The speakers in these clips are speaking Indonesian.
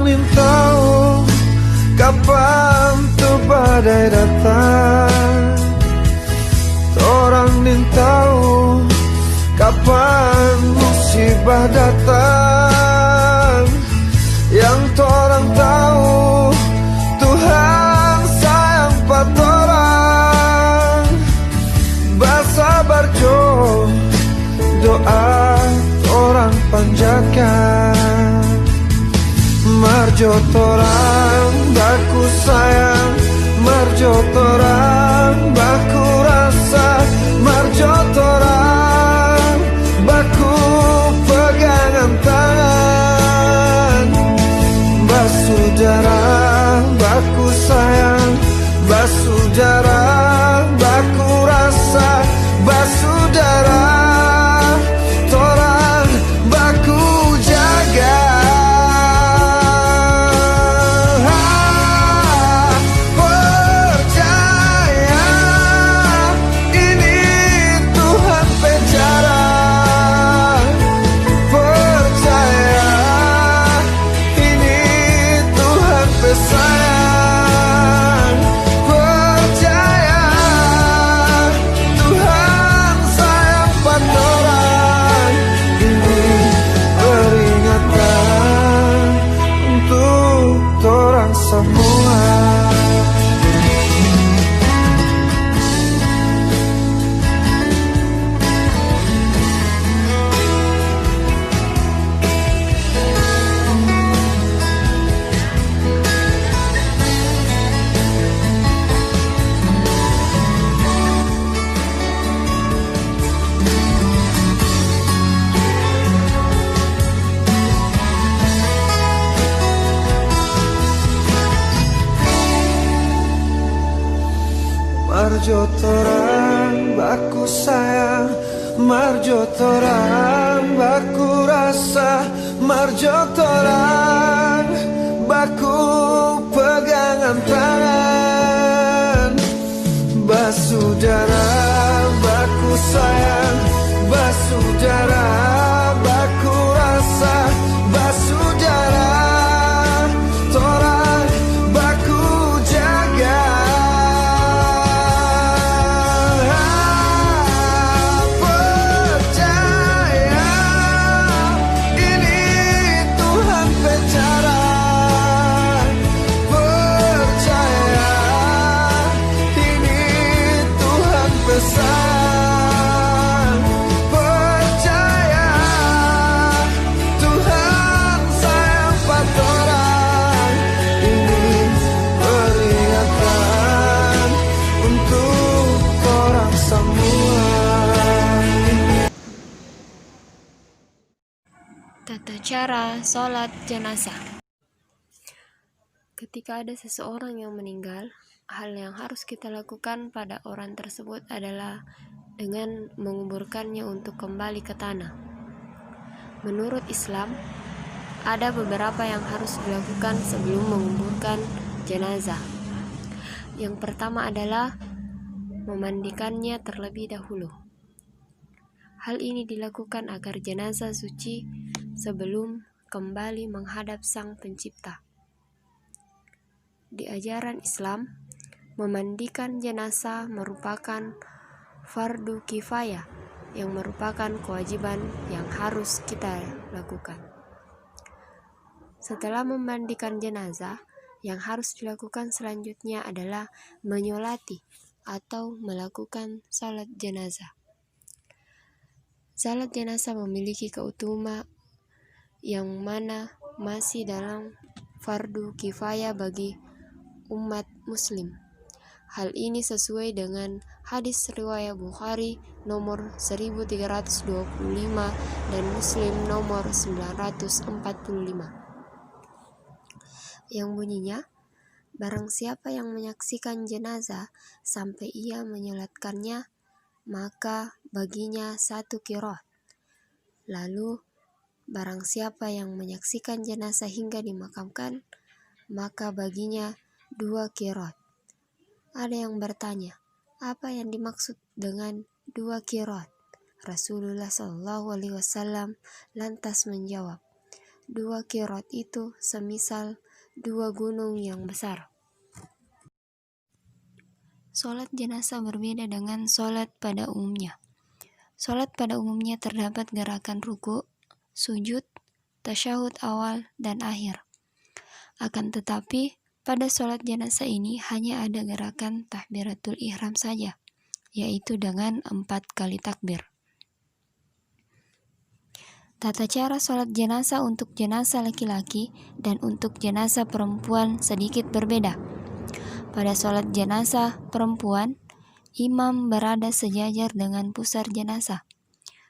ingin tahu kapan tu badai datang. Orang ingin tahu kapan musibah datang. Yang orang tahu Tuhan sayang patorang. Bersabar jo, doa orang panjatkan. Marjo torang baku sayang, marjo torang baku rasa, marjo torang baku pegangan tangan. Basudara baku sayang, basudara baku rasa, basudara torang baku jaga. Marjo torang baku sayang, marjo torang baku rasa, marjo torang baku pegangan tangan. Basudara baku sayang, basudara baku rasa, basudara torang baku jaga. Tata cara sholat jenazah. Ketika ada seseorang yang meninggal, hal yang harus kita lakukan pada orang tersebut adalah dengan menguburkannya untuk kembali ke tanah. Menurut Islam, ada beberapa yang harus dilakukan sebelum menguburkan jenazah. Yang pertama adalah memandikannya terlebih dahulu. Hal ini dilakukan agar jenazah suci sebelum kembali menghadap Sang Pencipta. Di ajaran Islam, memandikan jenazah merupakan fardu kifayah yang merupakan kewajiban yang harus kita lakukan. Setelah memandikan jenazah, yang harus dilakukan selanjutnya adalah menyolati atau melakukan salat jenazah. Salat jenazah memiliki keutamaan yang mana masih dalam fardu kifayah bagi umat muslim. Hal ini sesuai dengan hadis riwayat Bukhari nomor 1325 dan Muslim nomor 945 yang bunyinya, barang siapa yang menyaksikan jenazah sampai ia menyolatkannya, maka baginya 1 qiraat. Lalu barang siapa yang menyaksikan jenazah hingga dimakamkan, maka baginya 2 qiraat. Ada yang bertanya, apa yang dimaksud dengan 2 qiraat? Rasulullah SAW lantas menjawab, Dua qirot itu semisal dua gunung yang besar. Sholat jenazah berbeda dengan sholat pada umumnya. Sholat pada umumnya terdapat gerakan ruku, sujud, tasyahud awal, dan akhir. Akan tetapi, pada sholat jenazah ini hanya ada gerakan takbiratul ihram saja, yaitu dengan 4 kali takbir. Tata cara sholat jenazah untuk jenazah laki-laki dan untuk jenazah perempuan sedikit berbeda. Pada sholat jenazah perempuan, imam berada sejajar dengan pusar jenazah.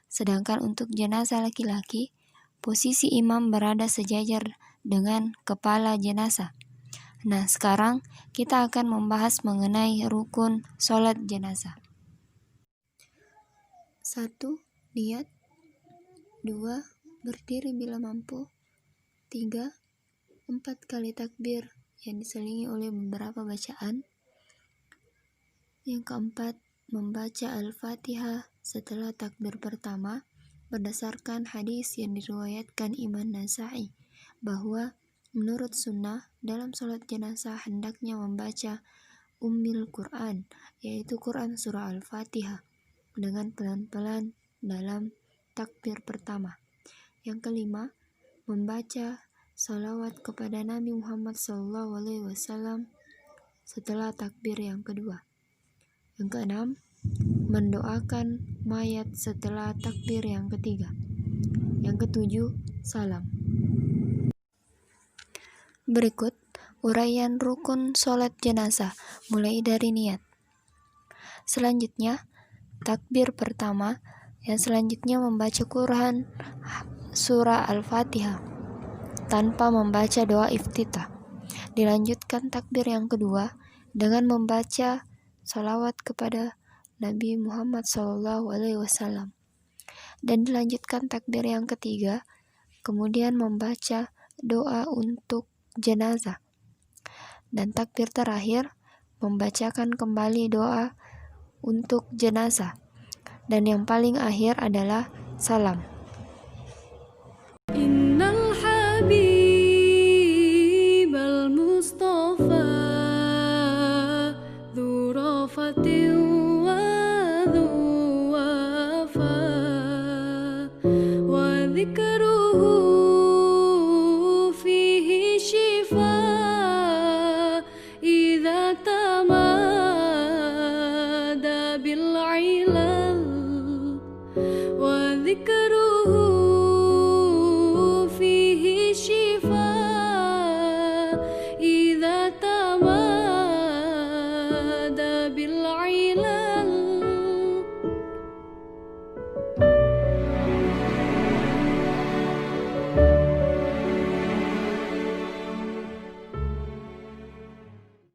Sedangkan untuk jenazah laki-laki, posisi imam berada sejajar dengan kepala jenazah. Nah, sekarang kita akan membahas mengenai rukun sholat jenazah. 1. Niat. 2. Berdiri bila mampu. 3. 4 kali takbir yang diselingi oleh beberapa bacaan. Yang keempat, membaca Al-Fatihah setelah takbir pertama berdasarkan hadis yang diriwayatkan Imam Nasa'i bahwa menurut sunnah dalam sholat jenazah hendaknya membaca Ummul Quran, yaitu Quran surah Al-Fatihah dengan pelan-pelan dalam takbir pertama. Yang kelima, membaca salawat kepada Nabi Muhammad SAW setelah takbir yang kedua. Yang keenam, mendoakan mayat setelah takbir yang ketiga. Yang ketujuh, salam. Berikut uraian rukun sholat jenazah mulai dari niat. Selanjutnya, takbir pertama, yang selanjutnya membaca Quran surah Al-Fatihah tanpa membaca doa iftitah. Dilanjutkan takbir yang kedua dengan membaca salawat kepada Nabi Muhammad SAW. Dan dilanjutkan takbir yang ketiga, kemudian membaca doa untuk jenazah. Dan takbir terakhir, membacakan kembali doa untuk jenazah. Dan yang paling akhir adalah salam. Innal habibal mustafa dhu rafatin wa dhu wafa wa dhikruhu fihi shifa idza tamada bil ilal wa dhikruhu إذا تمادى بالعلا